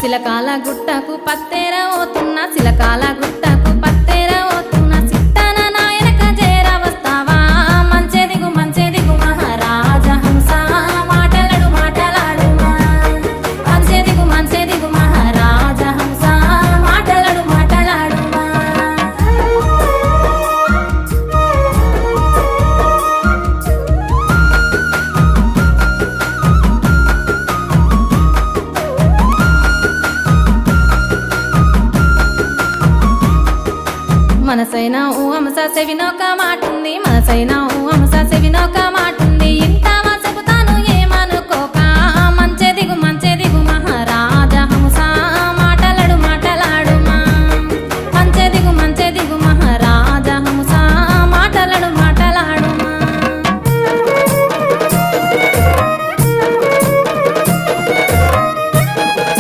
సిలకాల గుట్టకు పత్తేర ఓతున్నా సిలకాల గుట్టకు పత్తేర ఓతున్నా సిట్టన నాయనక చేర వస్తావా మంచే దిగు మహారాజ హంస మాటలాడు మాటలాడుమా మంచే దిగు మహారాజ హంస మాటలాడు మాటలాడుమా మనసైనా ఊ హంస సెవినొక మాటుంది మనసైనా ఊ హంస సెవినొక మాట